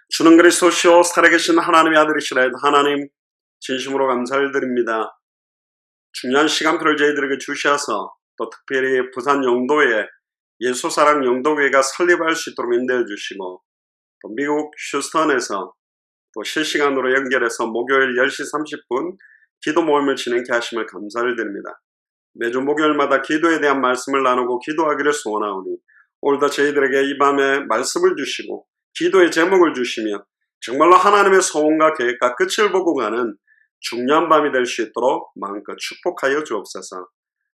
주는 그리스도시요 살아계신 하나님의 아들이시라. 하나님 진심으로 감사를 드립니다. 중요한 시간표를 저희들에게 주셔서 또 특별히 부산 영도에 예수사랑 영도교회가 설립할 수 있도록 인도해 주시고, 또 미국 휴스턴에서 또 실시간으로 연결해서 목요일 10시 30분 기도 모임을 진행케 하심을 감사를 드립니다. 매주 목요일마다 기도에 대한 말씀을 나누고 기도하기를 소원하오니, 오늘도 저희들에게 이 밤에 말씀을 주시고 기도의 제목을 주시며 정말로 하나님의 소원과 계획과 끝을 보고 가는 중요한 밤이 될 수 있도록 마음껏 축복하여 주옵소서.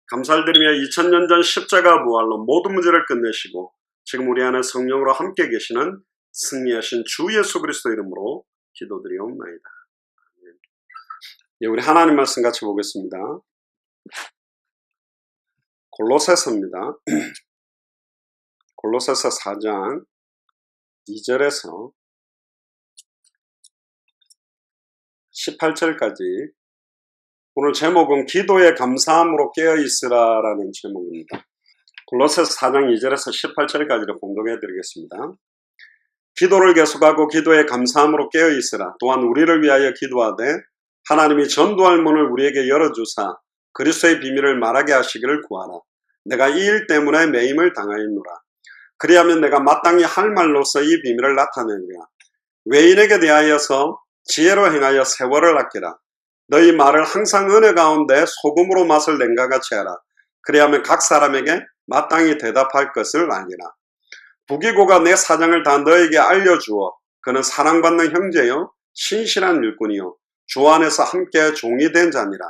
감사를 드리며 2000년 전 십자가 부활로 모든 문제를 끝내시고 지금 우리 안에 성령으로 함께 계시는 승리하신 주 예수 그리스도 이름으로 기도드리옵나이다. 우리 하나님 말씀 같이 보겠습니다. 골로새서입니다. 골로새서 4장 2절에서 18절까지, 오늘 제목은 기도에 감사함으로 깨어있으라 라는 제목입니다. 골로새서 4장 2절에서 18절까지를 공독해 드리겠습니다. 기도를 계속하고 기도에 감사함으로 깨어있으라. 또한 우리를 위하여 기도하되 하나님이 전도할 문을 우리에게 열어주사 그리스도의 비밀을 말하게 하시기를 구하라. 내가 이 일 때문에 매임을 당하였노라. 그리하면 내가 마땅히 할 말로서 이 비밀을 나타내리라. 외인에게 대하여서 지혜로 행하여 세월을 아끼라. 너희 말을 항상 은혜 가운데 소금으로 맛을 낸과 같이 하라. 그리하면 각 사람에게 마땅히 대답할 것을 알리라. 부기고가 내 사정을 다 너에게 알려주어 그는 사랑받는 형제요 신실한 일꾼이요 주 안에서 함께 종이 된 자니라.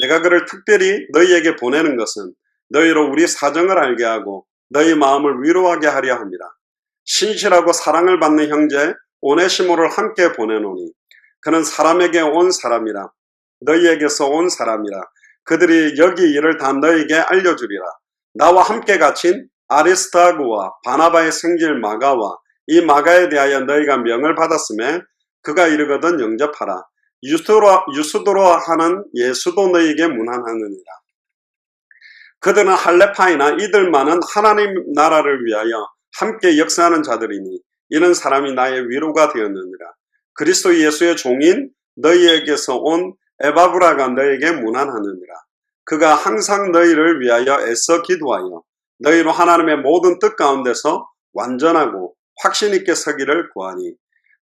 내가 그를 특별히 너희에게 보내는 것은 너희로 우리 사정을 알게 하고 너희 마음을 위로하게 하려 함이라. 신실하고 사랑을 받는 형제 오네시모를 함께 보내노니 그는 사람에게 온 사람이라. 너희에게서 온 사람이라. 그들이 여기 일을 다 너희에게 알려주리라. 나와 함께 갇힌 아리스타고와 바나바의 생질 마가와 이 마가에 대하여 너희가 명을 받았음에 그가 이르거든 영접하라. 유스도로 하는 예수도 너희에게 문안하느니라. 그들은 할레파이나 이들만은 하나님 나라를 위하여 함께 역사하는 자들이니 이런 사람이 나의 위로가 되었느니라. 그리스도 예수의 종인 너희에게서 온 에바브라가 너희에게 문안하느니라. 그가 항상 너희를 위하여 애써 기도하여 너희로 하나님의 모든 뜻 가운데서 완전하고 확신 있게 서기를 구하니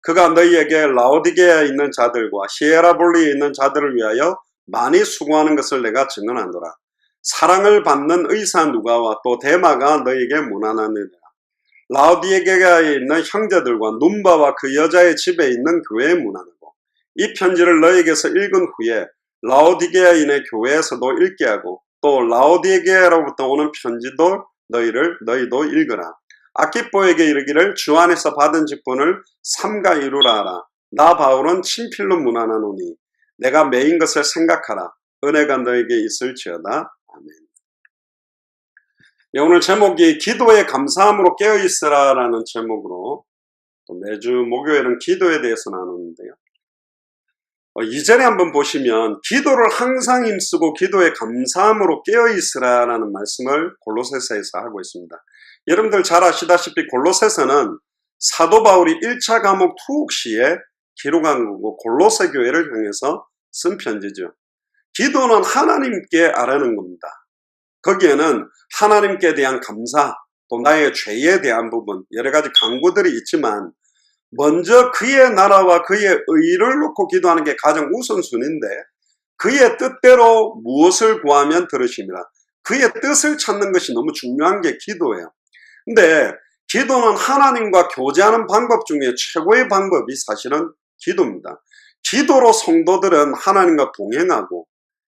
그가 너희에게 라오디게아에 있는 자들과 히에라볼리에 있는 자들을 위하여 많이 수고하는 것을 내가 증언하노라. 사랑을 받는 의사 누가와 또 데마가 너희에게 문안하느니라. 라오디게아에 있는 형제들과 num바와 그 여자의 집에 있는 교회에 문안하고 이 편지를 너희에게서 읽은 후에 라오디게아인의 교회에서도 읽게 하고 또 라오디게아로부터 오는 편지도 너희도 읽으라. 아키뽀에게 이르기를 주 안에서 받은 직분을 삼가 이루라 하라. 나 바울은 친필로 문안하노니 내가 매인 것을 생각하라. 은혜가 너에게 있을지어다. 아멘. 오늘 제목이 기도에 감사함으로 깨어있으라 라는 제목으로 또 매주 목요일은 기도에 대해서 나누는데요. 2절에 한번 보시면 기도를 항상 힘쓰고 기도에 감사함으로 깨어있으라 라는 말씀을 골로새서에서 하고 있습니다. 여러분들 잘 아시다시피 골로새서는 사도 바울이 1차 감옥 투옥 시에 기록한 거고 골로새 교회를 향해서 쓴 편지죠. 기도는 하나님께 아뢰는 겁니다. 거기에는 하나님께 대한 감사, 또 나의 죄에 대한 부분, 여러 가지 간구들이 있지만 먼저 그의 나라와 그의 의를 놓고 기도하는 게 가장 우선순위인데 그의 뜻대로 무엇을 구하면 들으심이라. 그의 뜻을 찾는 것이 너무 중요한 게 기도예요. 근데 기도는 하나님과 교제하는 방법 중에 최고의 방법이 사실은 기도입니다. 기도로 성도들은 하나님과 동행하고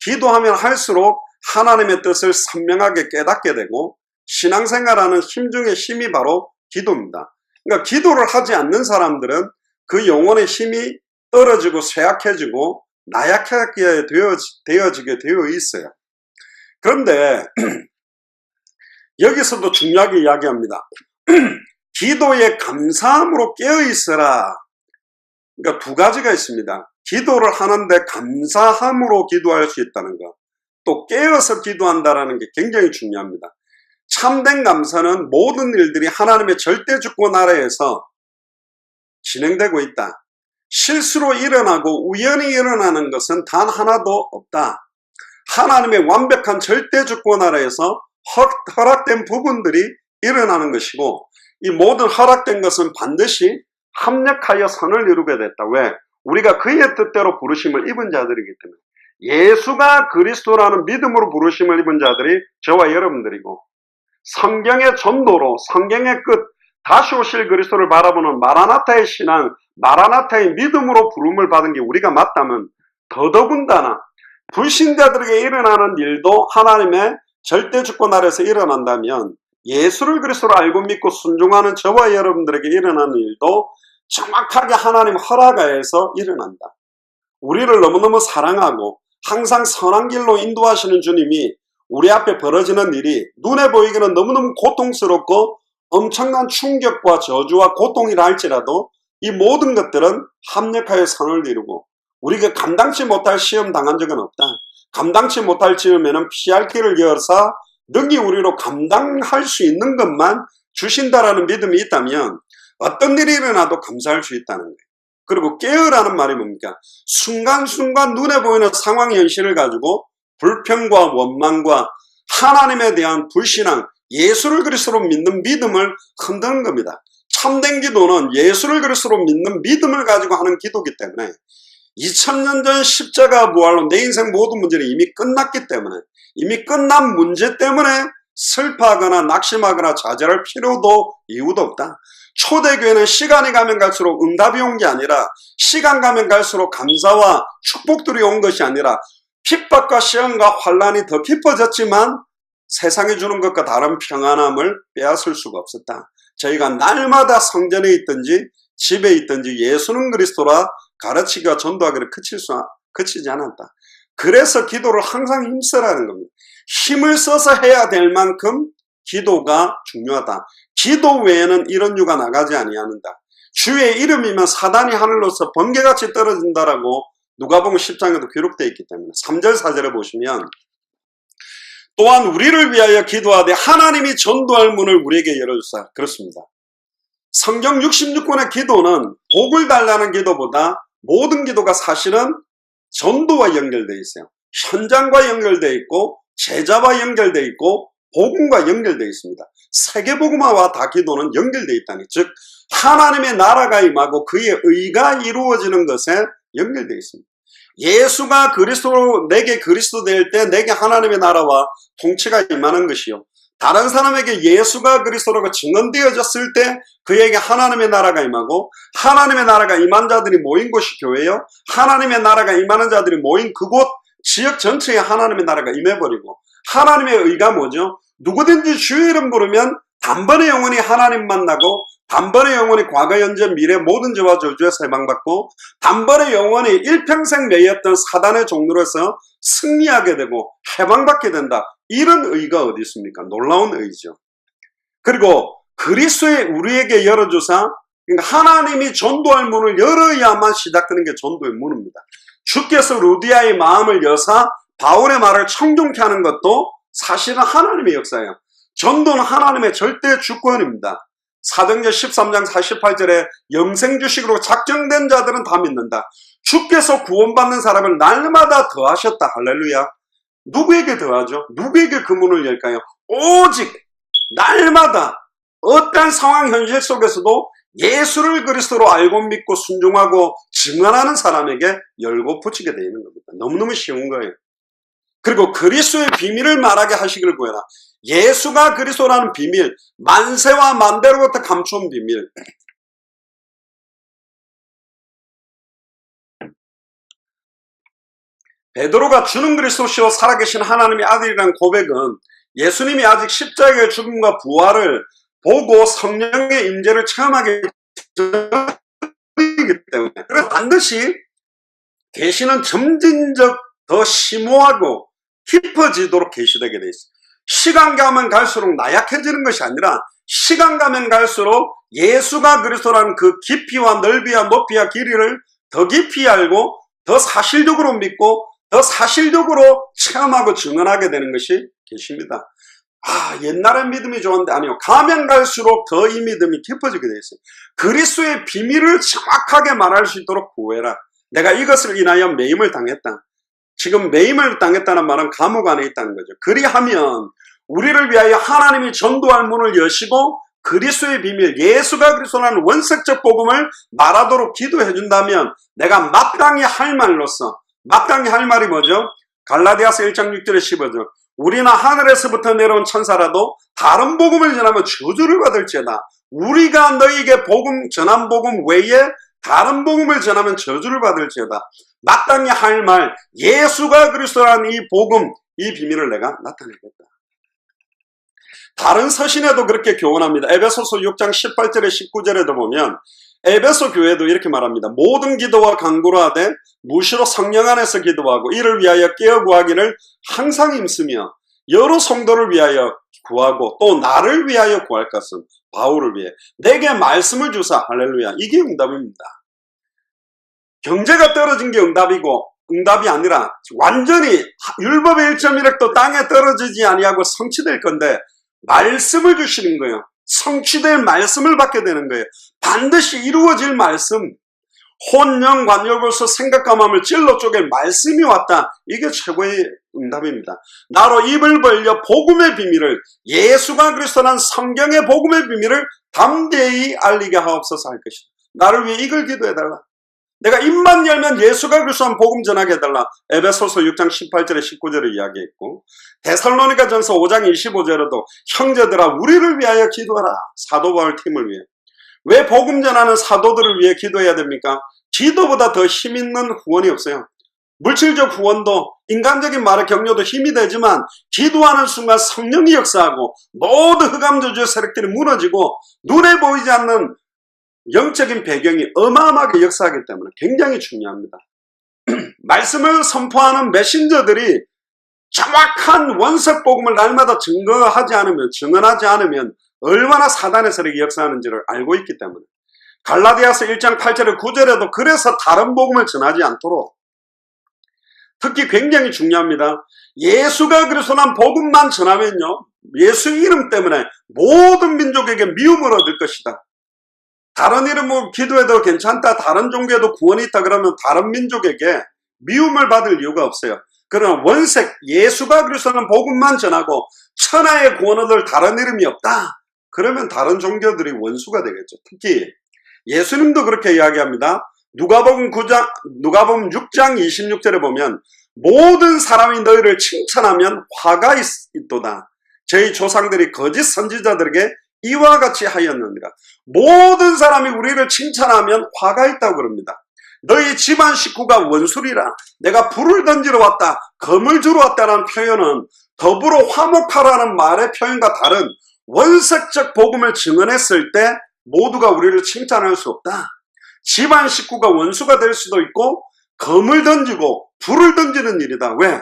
기도하면 할수록 하나님의 뜻을 선명하게 깨닫게 되고 신앙생활하는 힘 중에 힘이 바로 기도입니다. 그러니까 기도를 하지 않는 사람들은 그 영혼의 힘이 떨어지고 쇠약해지고 나약하게 되어지게 되어 있어요. 그런데 여기서도 중요하게 이야기합니다. 기도에 감사함으로 깨어있어라. 그러니까 두 가지가 있습니다. 기도를 하는데 감사함으로 기도할 수 있다는 것, 또 깨어서 기도한다는 게 굉장히 중요합니다. 참된 감사는 모든 일들이 하나님의 절대 주권 아래에서 진행되고 있다. 실수로 일어나고 우연히 일어나는 것은 단 하나도 없다. 하나님의 완벽한 절대주권 아래에서 허락된 부분들이 일어나는 것이고, 이 모든 허락된 것은 반드시 합력하여 선을 이루게 됐다. 왜? 우리가 그의 뜻대로 부르심을 입은 자들이기 때문에. 예수가 그리스도라는 믿음으로 부르심을 입은 자들이 저와 여러분들이고, 성경의 전도로 성경의 끝 다시 오실 그리스도를 바라보는 마라나타의 신앙, 마라나타의 믿음으로 부름을 받은 게 우리가 맞다면, 더더군다나 불신자들에게 일어나는 일도 하나님의 절대주권 아래서 일어난다면, 예수를 그리스도로 알고 믿고 순종하는 저와 여러분들에게 일어나는 일도 정확하게 하나님 허락하에서 일어난다. 우리를 너무너무 사랑하고 항상 선한 길로 인도하시는 주님이 우리 앞에 벌어지는 일이 눈에 보이기는 너무너무 고통스럽고 엄청난 충격과 저주와 고통이라 할지라도 이 모든 것들은 합력하여 선을 이루고, 우리가 감당치 못할 시험 당한 적은 없다. 감당치 못할 시험에는 피할 길을 여사 능히 우리로 감당할 수 있는 것만 주신다라는 믿음이 있다면 어떤 일이 일어나도 감사할 수 있다는 거예요. 그리고 깨어라는 말이 뭡니까? 순간순간 눈에 보이는 상황 현실을 가지고 불평과 원망과 하나님에 대한 불신앙, 예수를 그리스도로 믿는 믿음을 흔드는 겁니다. 참된 기도는 예수를 그리스도로 믿는 믿음을 가지고 하는 기도이기 때문에 2000년 전 십자가 부활로 내 인생 모든 문제는 이미 끝났기 때문에, 이미 끝난 문제 때문에 슬퍼하거나 낙심하거나 좌절할 필요도 이유도 없다. 초대교회는 시간이 가면 갈수록 응답이 온 게 아니라, 시간 가면 갈수록 감사와 축복들이 온 것이 아니라, 핍박과 시험과 환란이 더 깊어졌지만 세상이 주는 것과 다른 평안함을 빼앗을 수가 없었다. 저희가 날마다 성전에 있든지 집에 있든지 예수는 그리스도라 가르치기와 전도하기를 그치지 않았다. 그래서 기도를 항상 힘쓰라는 겁니다. 힘을 써서 해야 될 만큼 기도가 중요하다. 기도 외에는 이런 유가 나가지 아니하는다. 주의 이름이면 사단이 하늘로서 번개같이 떨어진다라고 누가복음 10장에도 기록되어 있기 때문에 3절 4절에 보시면, 또한 우리를 위하여 기도하되 하나님이 전도할 문을 우리에게 열어주사. 그렇습니다. 성경 66권의 기도는 복을 달라는 기도보다 모든 기도가 사실은 전도와 연결되어 있어요. 현장과 연결되어 있고 제자와 연결되어 있고 복음과 연결되어 있습니다. 세계복음화와 다 기도는 연결되어 있다니, 즉 하나님의 나라가 임하고 그의 의가 이루어지는 것에 연결되어 있습니다. 예수가 그리스도로 내게 그리스도 될 때 내게 하나님의 나라와 통치가 임하는 것이요, 다른 사람에게 예수가 그리스도라고 증언되어졌을 때 그에게 하나님의 나라가 임하고, 하나님의 나라가 임한 자들이 모인 곳이 교회요, 하나님의 나라가 임하는 자들이 모인 그곳 지역 전체에 하나님의 나라가 임해버리고, 하나님의 의가 뭐죠? 누구든지 주의 이름 부르면 단번에 영원히 하나님 만나고, 단번에 영원히 과거 현재 미래 모든 죄와 저주에서 해방받고, 단번에 영원히 일평생 매였던 사단의 종로에서 승리하게 되고 해방받게 된다. 이런 의가 어디 있습니까? 놀라운 의죠. 그리고 그리스도의 우리에게 열어주사, 그러니까 하나님이 전도할 문을 열어야만 시작되는 게 전도의 문입니다. 주께서 루디아의 마음을 여사 바울의 말을 청종케 하는 것도 사실은 하나님의 역사예요. 전도는 하나님의 절대 주권입니다. 사도행전 13장 48절에 영생주식으로 작정된 자들은 다 믿는다. 주께서 구원받는 사람을 날마다 더하셨다. 할렐루야. 누구에게 더하죠? 누구에게 그 문을 열까요? 오직 날마다 어떠한 상황 현실 속에서도 예수를 그리스도로 알고 믿고 순종하고 증언하는 사람에게 열고 붙이게 되어 있는 겁니다. 너무너무 쉬운 거예요. 그리고 그리스도의 비밀을 말하게 하시기를 구해라. 예수가 그리스도라는 비밀, 만세와 만대로부터 감춰온 비밀. 베드로가 주는 그리스도시요 살아계신 하나님의 아들이라는 고백은 예수님이 아직 십자가의 죽음과 부활을 보고 성령의 임재를 체험하기 전이기 때문에, 그래서 반드시 계시는 점진적 더 심오하고 깊어지도록 계시되게 돼 있어요. 시간 가면 갈수록 나약해지는 것이 아니라 시간 가면 갈수록 예수가 그리스도라는 그 깊이와 넓이와 높이와 길이를 더 깊이 알고 더 사실적으로 믿고 더 사실적으로 체험하고 증언하게 되는 것이 계십니다. 옛날엔 믿음이 좋은데 아니요. 가면 갈수록 더 이 믿음이 깊어지게 돼 있어요. 그리스도의 비밀을 정확하게 말할 수 있도록 구해라. 내가 이것을 인하여 매임을 당했다. 지금 매임을 당했다는 말은 감옥 안에 있다는 거죠. 그리하면 우리를 위하여 하나님이 전도할 문을 여시고 그리스도의 비밀, 예수가 그리스도라는 원색적 복음을 말하도록 기도해 준다면 내가 마땅히 할 말로서, 마땅히 할 말이 뭐죠? 갈라디아서 1장 6절에 15절. 우리나 하늘에서부터 내려온 천사라도 다른 복음을 전하면 저주를 받을지어다. 우리가 너희에게 복음, 전한 복음 외에 다른 복음을 전하면 저주를 받을지어다. 마땅히 할 말, 예수가 그리스도라는 이 복음, 이 비밀을 내가 나타내겠다. 다른 서신에도 그렇게 교훈합니다. 에베소서 6장 18절에 19절에도 보면 에베소 교회도 이렇게 말합니다. 모든 기도와 간구로 하되 무시로 성령 안에서 기도하고 이를 위하여 깨어 구하기를 항상 힘쓰며 여러 성도를 위하여 구하고 또 나를 위하여 구할 것은 바울을 위해 내게 말씀을 주사. 할렐루야. 이게 응답입니다. 경제가 떨어진 게 응답이 아니라 완전히 율법의 1.1획도 땅에 떨어지지 아니하고 성취될 건데 말씀을 주시는 거예요. 성취될 말씀을 받게 되는 거예요. 반드시 이루어질 말씀, 혼영 관절골수 생각과 마음을 찔러 쪼갤 말씀이 왔다. 이게 최고의 응답입니다. 나로 입을 벌려 복음의 비밀을, 예수가 그리스도란 성경의 복음의 비밀을 담대히 알리게 하옵소서 할 것이다. 나를 위해 이걸 기도해달라. 내가 입만 열면 예수가 그리스도한 복음 전하게 해달라. 에베소서 6장 18절에 19절에 이야기했고 데살로니가 전서 5장 25절에도 형제들아 우리를 위하여 기도하라. 사도 바울 팀을 위해. 왜 복음 전하는 사도들을 위해 기도해야 됩니까? 기도보다 더 힘있는 후원이 없어요. 물질적 후원도 인간적인 말의 격려도 힘이 되지만 기도하는 순간 성령이 역사하고 모든 흑암저주의 세력들이 무너지고 눈에 보이지 않는 영적인 배경이 어마어마하게 역사하기 때문에 굉장히 중요합니다. 말씀을 선포하는 메신저들이 정확한 원색 복음을 날마다 증언하지 않으면 얼마나 사단의 세력이 역사하는지를 알고 있기 때문에 갈라디아서 1장 8절에 9절에도 그래서 다른 복음을 전하지 않도록 특히 굉장히 중요합니다. 예수가 그리스도란 복음만 전하면요 예수 이름 때문에 모든 민족에게 미움을 얻을 것이다. 다른 이름 기도해도 괜찮다. 다른 종교에도 구원이 있다. 그러면 다른 민족에게 미움을 받을 이유가 없어요. 그러나 원색 예수가 그리스도는 복음만 전하고 천하의 구원 얻을 다른 이름이 없다. 그러면 다른 종교들이 원수가 되겠죠. 특히 예수님도 그렇게 이야기합니다. 누가복음 6장 26절에 보면 모든 사람이 너희를 칭찬하면 화가 있도다. 저희 조상들이 거짓 선지자들에게 이와 같이 하였느니라. 모든 사람이 우리를 칭찬하면 화가 있다고 그럽니다. 너희 집안 식구가 원수리라. 내가 불을 던지러 왔다. 검을 주러 왔다는 표현은 더불어 화목하라는 말의 표현과 다른 원색적 복음을 증언했을 때 모두가 우리를 칭찬할 수 없다. 집안 식구가 원수가 될 수도 있고 검을 던지고 불을 던지는 일이다. 왜?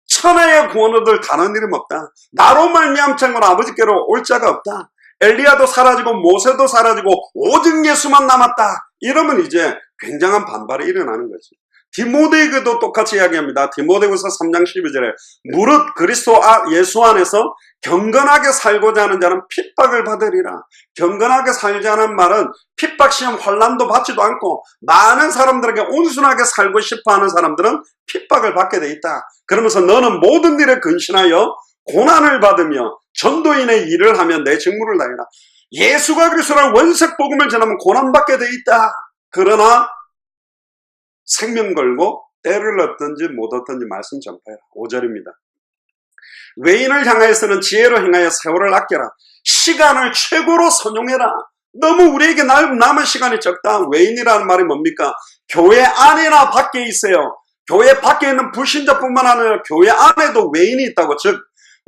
천하의 구원 얻을 다른 이름 없다. 나로 말미암창으로 아버지께로 올 자가 없다. 엘리야도 사라지고 모세도 사라지고 오직 예수만 남았다. 이러면 이제 굉장한 반발이 일어나는 거지. 디모데에게도 똑같이 이야기합니다. 디모데후서 3장 12절에 무릇 그리스도 예수 안에서 경건하게 살고자 하는 자는 핍박을 받으리라. 경건하게 살자는 말은 핍박 시험 환난도 받지도 않고 많은 사람들에게 온순하게 살고 싶어하는 사람들은 핍박을 받게 돼 있다. 그러면서 너는 모든 일에 근신하여 고난을 받으며 전도인의 일을 하면 내 직무를 다해라. 예수가 그리스도라는 원색 복음을 전하면 고난받게 돼 있다. 그러나 생명 걸고 때를 얻든지 못 얻든지 말씀 전파해라. 5절입니다. 외인을 향하여서는 지혜로 행하여 세월을 아껴라. 시간을 최고로 선용해라. 너무 우리에게 남은 시간이 적다. 외인이라는 말이 뭡니까? 교회 안이나 밖에 있어요. 교회 밖에 있는 불신자뿐만 아니라 교회 안에도 외인이 있다고. 즉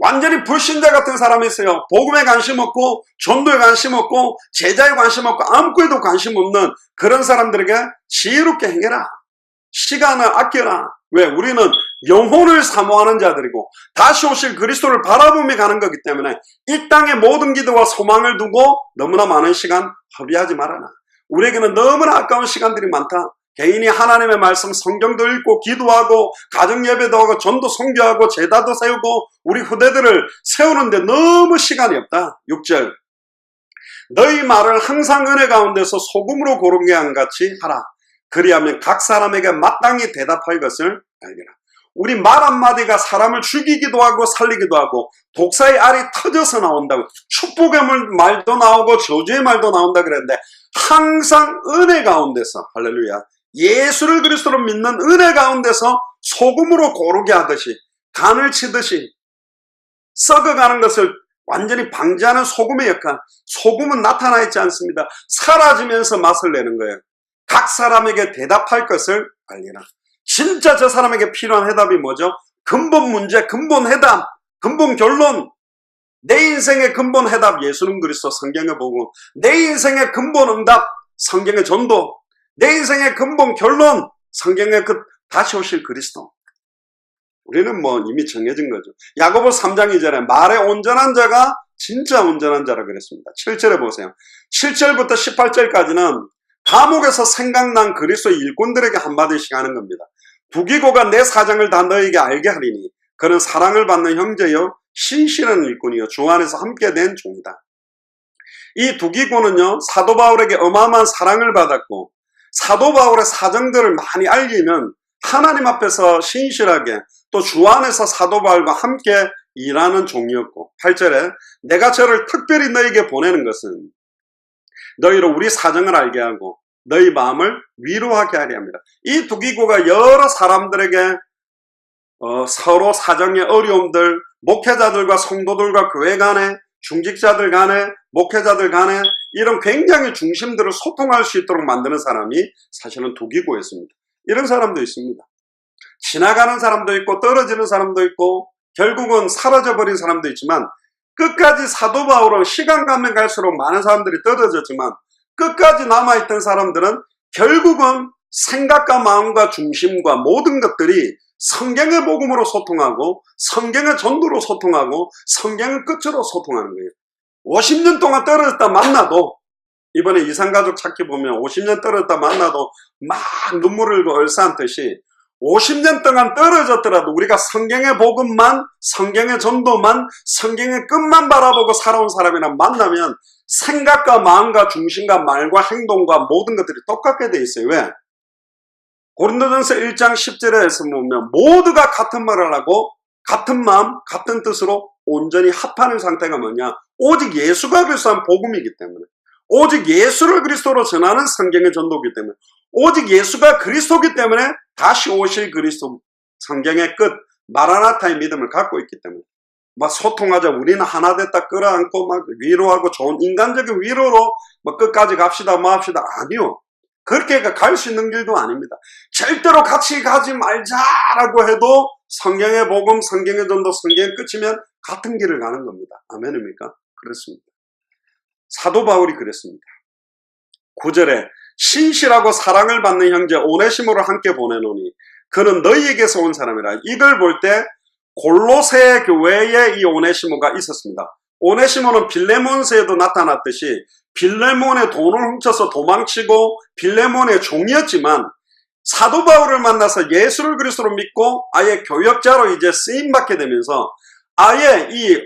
완전히 불신자 같은 사람이 있어요. 복음에 관심 없고 전도에 관심 없고 제자에 관심 없고 아무것에도 관심 없는 그런 사람들에게 지혜롭게 행해라. 시간을 아껴라. 왜? 우리는 영혼을 사모하는 자들이고 다시 오실 그리스도를 바라보며 가는 거기 때문에 이 땅의 모든 기도와 소망을 두고 너무나 많은 시간 허비하지 말아라. 우리에게는 너무나 아까운 시간들이 많다. 개인이 하나님의 말씀 성경도 읽고 기도하고 가정예배도 하고 전도 선교하고 제다도 세우고 우리 후대들을 세우는데 너무 시간이 없다. 6절 너희 말을 항상 은혜 가운데서 소금으로 고른 게 같이 하라. 그리하면 각 사람에게 마땅히 대답할 것을 알리라. 우리 말 한마디가 사람을 죽이기도 하고 살리기도 하고 독사의 알이 터져서 나온다고 축복의 말도 나오고 저주의 말도 나온다 그랬는데 항상 은혜 가운데서 할렐루야 예수를 그리스도로 믿는 은혜 가운데서 소금으로 고르게 하듯이 간을 치듯이 썩어가는 것을 완전히 방지하는 소금의 역할. 소금은 나타나 있지 않습니다. 사라지면서 맛을 내는 거예요. 각 사람에게 대답할 것을 알리라. 진짜 저 사람에게 필요한 해답이 뭐죠? 근본 문제, 근본 해답, 근본 결론. 내 인생의 근본 해답 예수는 그리스도 성경의 복음. 내 인생의 근본 응답 성경의 전도. 내 인생의 근본 결론 성경의 그 다시 오실 그리스도. 우리는 뭐 이미 정해진 거죠. 야고보 3장 2절에 말에 온전한 자가 진짜 온전한 자라 그랬습니다. 7절에 보세요. 7절부터 18절까지는 감옥에서 생각난 그리스도의 일꾼들에게 한마디씩 하는 겁니다. 부기고가 내 사정을 다 너에게 알게 하리니 그는 사랑을 받는 형제요 신실한 일꾼이요 주 안에서 함께 된 종이다. 이 두기고는요 사도 바울에게 어마어마한 사랑을 받았고 사도 바울의 사정들을 많이 알리는 하나님 앞에서 신실하게 또 주 안에서 사도 바울과 함께 일하는 종이었고 8절에 내가 저를 특별히 너에게 보내는 것은 너희로 우리 사정을 알게 하고 너희 마음을 위로하게 하려 합니다. 이 두기고가 여러 사람들에게 서로 사정의 어려움들 목회자들과 성도들과 교회 간에 중직자들 간에 목회자들 간에 이런 굉장히 중심들을 소통할 수 있도록 만드는 사람이 사실은 두기고였습니다. 이런 사람도 있습니다. 지나가는 사람도 있고 떨어지는 사람도 있고 결국은 사라져버린 사람도 있지만 끝까지 사도 바울은 시간 가면 갈수록 많은 사람들이 떨어졌지만 끝까지 남아있던 사람들은 결국은 생각과 마음과 중심과 모든 것들이 성경의 복음으로 소통하고 성경의 전도로 소통하고 성경의 끝으로 소통하는 거예요. 50년 동안 떨어졌다 만나도 이번에 이산가족 찾기 보면 50년 떨어졌다 만나도 막 눈물을 흘고 얼싸안듯이 50년 동안 떨어졌더라도 우리가 성경의 복음만 성경의 전도만 성경의 끝만 바라보고 살아온 사람이랑 만나면 생각과 마음과 중심과 말과 행동과 모든 것들이 똑같게 돼 있어요. 왜? 고린도전서 1장 10절에서 보면 모두가 같은 말을 하고 같은 마음 같은 뜻으로 온전히 합하는 상태가 뭐냐? 오직 예수가 그리스도한 복음이기 때문에 오직 예수를 그리스도로 전하는 성경의 전도이기 때문에 오직 예수가 그리스도이기 때문에 다시 오실 그리스도 성경의 끝 마라나타의 믿음을 갖고 있기 때문에 막 소통하자 우리는 하나 됐다 끌어안고 막 위로하고 좋은 인간적인 위로로 뭐 끝까지 갑시다 뭐 합시다 아니요. 그렇게 갈 수 있는 길도 아닙니다. 절대로 같이 가지 말자라고 해도 성경의 복음 성경의 전도 성경의 끝이면 같은 길을 가는 겁니다. 아멘입니까? 그렇습니다. 사도 바울이 그랬습니다. 9절에 신실하고 사랑을 받는 형제 오네시모를 함께 보내노니 그는 너희에게서 온 사람이라. 이걸 볼 때 골로새 교회에 이 오네시모가 있었습니다. 오네시모는 빌레몬서에도 나타났듯이 빌레몬의 돈을 훔쳐서 도망치고 빌레몬의 종이었지만 사도 바울을 만나서 예수를 그리스도로 믿고 아예 교역자로 이제 쓰임받게 되면서 아예 이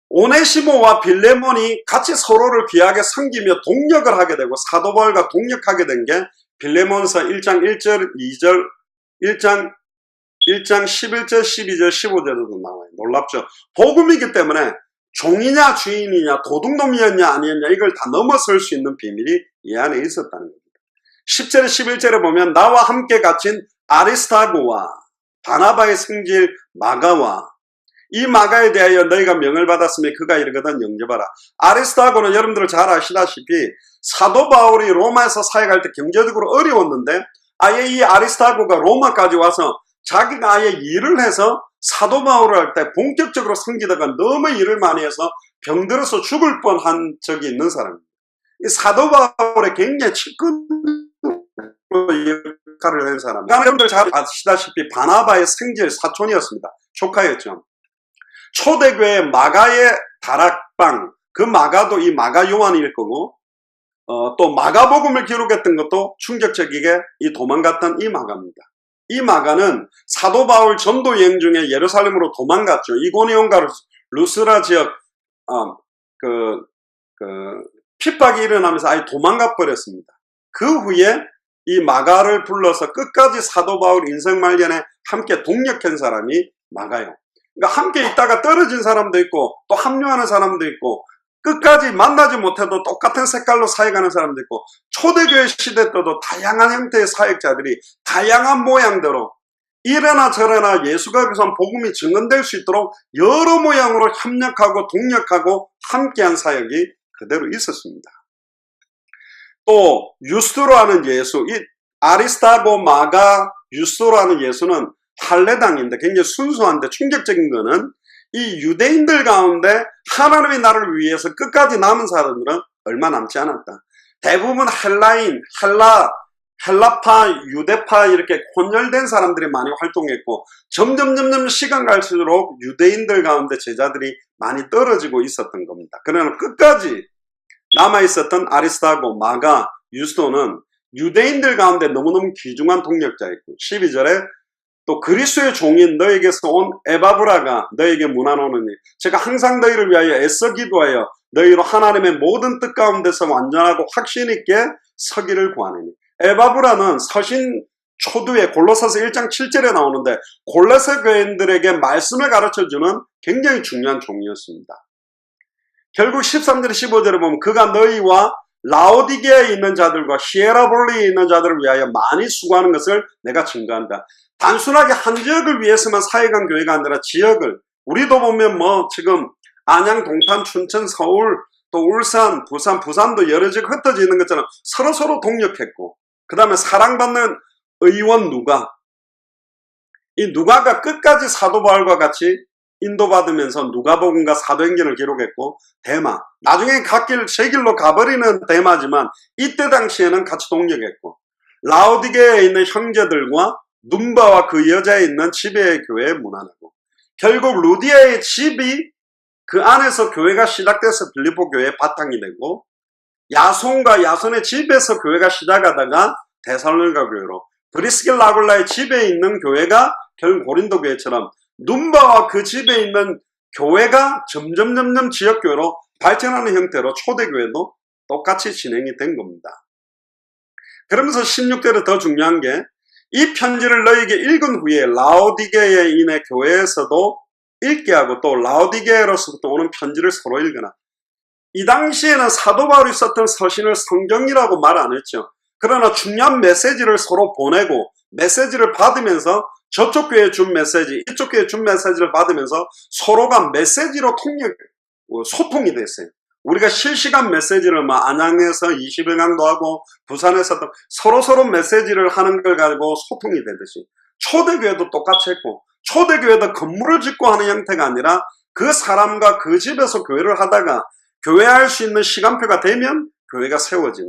오네시모와 빌레몬이 같이 서로를 귀하게 섬기며 동역을 하게 되고 사도 바울과 동역하게 된 게 빌레몬서 1장 1절 2절 1장 11절 12절 15절에도 나와요. 놀랍죠. 복음이기 때문에 종이냐 주인이냐 도둑놈이었냐 아니었냐 이걸 다 넘어설 수 있는 비밀이 이 안에 있었다는 겁니다. 10절에 11절에 보면 나와 함께 갇힌 아리스타고와 바나바의 승질 마가와 이 마가에 대하여 너희가 명을 받았으면 그가 이르거든 영접하라. 아리스타고는 여러분들 잘 아시다시피 사도 바울이 로마에서 사역할 때 경제적으로 어려웠는데 아예 이 아리스타고가 로마까지 와서 자기가 아예 일을 해서 사도 바울을 할 때 본격적으로 섬기다가 너무 일을 많이 해서 병들어서 죽을 뻔한 적이 있는 사람입니다. 이 사도 바울의 굉장히 측근으로 역할을 한 사람. 여러분들 잘 아시다시피 바나바의 생질 사촌이었습니다. 조카였죠. 초대교회 마가의 다락방, 그 마가도 이 마가 요한일 거고 또 마가복음을 기록했던 것도 충격적이게 이 도망갔던 이 마가입니다. 이 마가는 사도 바울 전도 여행 중에 예루살렘으로 도망갔죠. 이고니온과 루스라 지역 핍박이 일어나면서 아예 도망가 버렸습니다. 그 후에 이 마가를 불러서 끝까지 사도 바울 인생 말년에 함께 동역한 사람이 마가요. 그러니까 함께 있다가 떨어진 사람도 있고 또 합류하는 사람도 있고 끝까지 만나지 못해도 똑같은 색깔로 사역하는 사람도 있고 초대교회 시대 때도 다양한 형태의 사역자들이 다양한 모양대로 이래나 저래나 예수가 그선 복음이 증언될 수 있도록 여러 모양으로 협력하고 동력하고 함께한 사역이 그대로 있었습니다. 또 유스도로 하는 예수, 이 아리스타고 마가 유스도로 하는 예수는 할례당인데 굉장히 순수한데 충격적인 거는 이 유대인들 가운데 하나님의 나라를 위해서 끝까지 남은 사람들은 얼마 남지 않았다. 대부분 헬라인, 헬라파, 유대파 이렇게 혼혈된 사람들이 많이 활동했고 점점 시간 갈수록 유대인들 가운데 제자들이 많이 떨어지고 있었던 겁니다. 그러나 끝까지 남아있었던 아리스타고, 마가, 유스도는 유대인들 가운데 너무너무 귀중한 동력자였고 12절에 또 그리스도의 종인 너에게서 온 에바브라가 너에게 문안오느니 제가 항상 너희를 위하여 애써 기도하여 너희로 하나님의 모든 뜻 가운데서 완전하고 확신 있게 서기를 구하느니 에바브라는 서신 초두에 골로새서 1장 7절에 나오는데 골로새 교인들에게 말씀을 가르쳐주는 굉장히 중요한 종이었습니다. 결국 13절 15절에 보면 그가 너희와 라오디게에 있는 자들과 히에라볼리에 있는 자들을 위하여 많이 수고하는 것을 내가 증거한다. 단순하게 한 지역을 위해서만 사역한 교회가 아니라 지역을 우리도 보면 뭐 지금 안양, 동탄, 춘천, 서울 또 울산, 부산도 여러 지역 흩어져 있는 것처럼 서로 동력했고 그 다음에 사랑받는 의원 누가 이 누가가 끝까지 사도 바울과 같이 인도받으면서 누가복음과 사도행전을 기록했고 데마 나중에 갓길 제 길로 가버리는 데마지만 이때 당시에는 같이 동력했고 라오디게에 있는 형제들과 눈바와 그 여자에 있는 지베의 교회에 문안하고 결국 루디아의 집이 그 안에서 교회가 시작돼서 빌립보 교회의 바탕이 되고 야손과 야손의 집에서 교회가 시작하다가 데살로니가 교회로 브리스길라 아굴라의 집에 있는 교회가 결국 고린도 교회처럼 눈바와 그 집에 있는 교회가 점점 지역교회로 발전하는 형태로 초대교회도 똑같이 진행이 된 겁니다. 그러면서 16절에 더 중요한 게 이 편지를 너에게 읽은 후에 라오디게에 있는 교회에서도 읽게 하고 또 라오디게로서부터 오는 편지를 서로 읽으라. 이 당시에는 사도 바울이 썼던 서신을 성경이라고 말 안 했죠. 그러나 중요한 메시지를 서로 보내고 메시지를 받으면서 저쪽 교회에 준 메시지, 이쪽 교회에 준 메시지를 받으면서 서로가 메시지로 소통이 됐어요. 우리가 실시간 메시지를 안양에서 20일 강도하고 부산에서도 서로 메시지를 하는 걸 가지고 소통이 되듯이 초대교회도 똑같이 했고 초대교회도 건물을 짓고 하는 형태가 아니라 그 사람과 그 집에서 교회를 하다가 교회할 수 있는 시간표가 되면 교회가 세워지는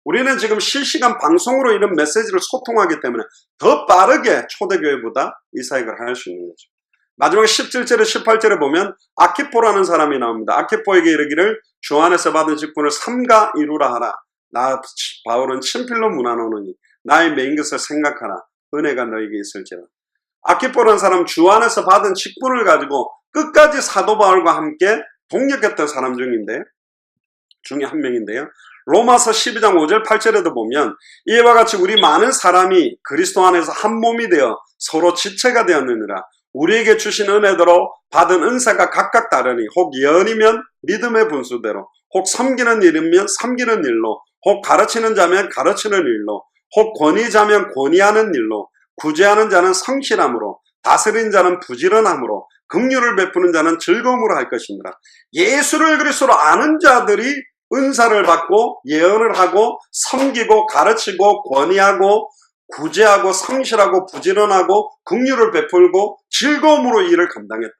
우리는 지금 실시간 방송으로 이런 메시지를 소통하기 때문에 더 빠르게 초대교회보다 이 사역을 할 수 있는 거죠. 마지막 17절에 18절에 보면 아키포라는 사람이 나옵니다. 아키포에게 이르기를 주 안에서 받은 직분을 삼가 이루라 하라. 나 바울은 친필로 문안오느니 나의 메인 것을 생각하라. 은혜가 너에게 있을지라. 아키포라는 사람 주 안에서 받은 직분을 가지고 끝까지 사도 바울과 함께 동력했던 사람 중에 한 명인데요. 로마서 12장 5절 8절에도 보면 이와 같이 우리 많은 사람이 그리스도 안에서 한 몸이 되어 서로 지체가 되었느니라. 우리에게 주신 은혜대로 받은 은사가 각각 다르니 혹 예언이면 믿음의 분수대로 혹 섬기는 일이면 섬기는 일로 혹 가르치는 자면 가르치는 일로 혹 권위자면 권위하는 일로 구제하는 자는 성실함으로 다스린 자는 부지런함으로 긍휼을 베푸는 자는 즐거움으로 할 것이니라. 예수를 그리스도로 아는 자들이 은사를 받고 예언을 하고 섬기고 가르치고 권위하고 구제하고 성실하고 부지런하고 긍휼을 베풀고 즐거움으로 일을 감당했다.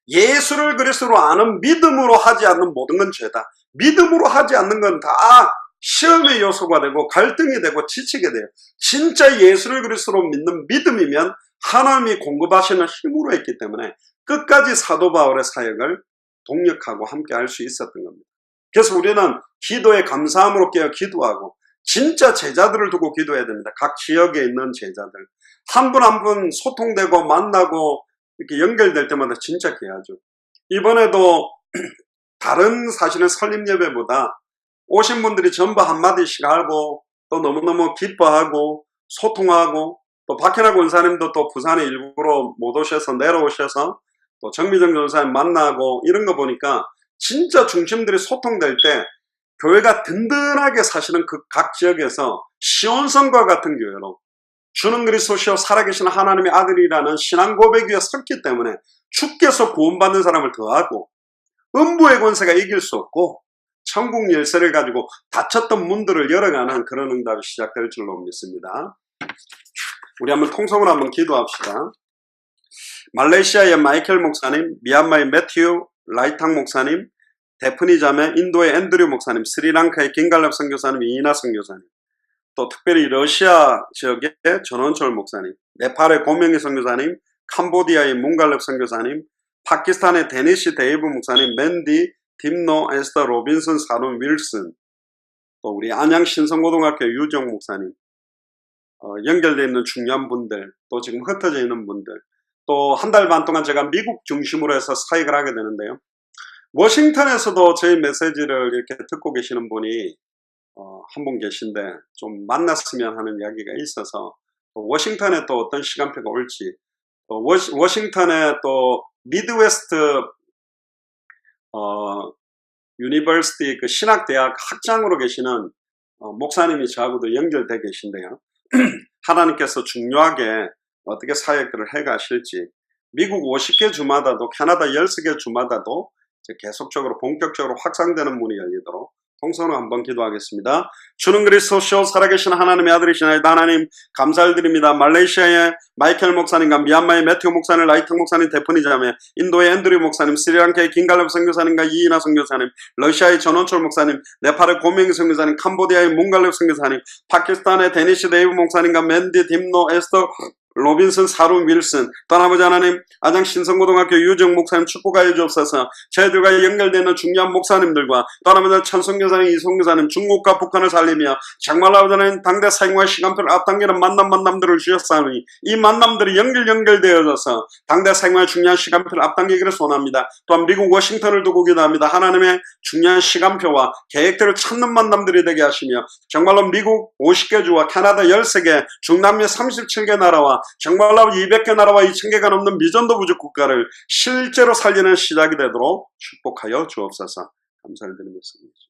예수를 그리스도로 아는 믿음으로 하지 않는 모든 건 죄다. 믿음으로 하지 않는 건 다 시험의 요소가 되고 갈등이 되고 지치게 돼요. 진짜 예수를 그리스도로 믿는 믿음이면 하나님이 공급하시는 힘으로 했기 때문에 끝까지 사도 바울의 사역을 동력하고 함께 할 수 있었던 겁니다. 그래서 우리는 기도의 감사함으로 깨어 기도하고 진짜 제자들을 두고 기도해야 됩니다. 각 지역에 있는 제자들 한 분 한 분 소통되고 만나고 이렇게 연결될 때마다 진짜 귀하죠. 이번에도 다른 사실은 설립 예배보다 오신 분들이 전부 한마디씩 하고 또 너무너무 기뻐하고 소통하고 또 박현아 권사님도 또 부산에 일부러 못 오셔서 내려오셔서 또 정미정 전사님 만나고 이런 거 보니까 진짜 중심들이 소통될 때 교회가 든든하게 사시는 그 각 지역에서 시온성과 같은 교회로 주는 그리스도시요 살아계신 하나님의 아들이라는 신앙 고백 위에 섰기 때문에 주께서 구원받는 사람을 더하고 음부의 권세가 이길 수 없고 천국 열쇠를 가지고 닫혔던 문들을 열어가는 그런 응답이 시작될 줄로 믿습니다. 우리 한번 통성으로 한번 기도합시다. 말레이시아의 마이켈 목사님, 미얀마의 매튜 라이탕 목사님, 데프니 자매, 인도의 앤드류 목사님, 스리랑카의 김갈렙 선교사님, 이나 선교사님, 또 특별히 러시아 지역의 전원철 목사님, 네팔의 고명희 선교사님, 캄보디아의 문갈렙 선교사님, 파키스탄의 데니시 데이브 목사님, 맨디, 딥노, 에스터 로빈슨, 사룬 윌슨, 또 우리 안양 신성고등학교 유정 목사님, 연결되어 있는 중요한 분들, 또 지금 흩어져 있는 분들, 또 한 달 반 동안 제가 미국 중심으로 해서 사역을 하게 되는데요. 워싱턴에서도 저희 메시지를 이렇게 듣고 계시는 분이 한 분 계신데 좀 만났으면 하는 이야기가 있어서 워싱턴에 또 어떤 시간표가 올지 워싱턴에 또 미드웨스트 유니버시티 그 신학대학 학장으로 계시는 목사님이 저하고도 연결되어 계신데요. 하나님께서 중요하게 어떻게 사역들을 해가실지 미국 50개 주마다도 캐나다 13개 주마다도 계속적으로 본격적으로 확산되는 문이 열리도록 통성으로 한번 기도하겠습니다. 주는 그리스도시요 살아계신 하나님의 아들이시나이다. 하나님 감사를 드립니다. 말레이시아의 마이켈 목사님과 미얀마의 매튜 목사님, 라이탕 목사님, 데프니 자매, 인도의 앤드류 목사님, 스리랑카의 김갈렙 선교사님과 이이나 선교사님, 러시아의 전원철 목사님, 네팔의 고명희 선교사님, 캄보디아의 문갈렙 선교사님, 파키스탄의 데니시 데이브 목사님과 맨디, 딥노, 에스터 로빈슨, 사룬 윌슨, 떠나보자 하나님, 아장 신성고등학교 유정 목사님 축복하여 주옵소서. 저희들과 연결되는 중요한 목사님들과 떠나보자 천성교사님, 이성교사님, 중국과 북한을 살리며 정말로 하나님 당대 사역과 시간표를 앞당기는 만남들을 주셨사오니 이 만남들이 연결되어져서 당대 사역과 중요한 시간표를 앞당기기를 소원합니다. 또한 미국 워싱턴을 두고 기도합니다. 하나님의 중요한 시간표와 계획들을 찾는 만남들이 되게 하시며 정말로 미국 50개 주와 캐나다 13개, 중남미 37개 나라와 정말로 200개 나라와 2000개가 넘는 미전도 부족 국가를 실제로 살리는 시작이 되도록 축복하여 주옵소서. 감사를 드리겠습니다.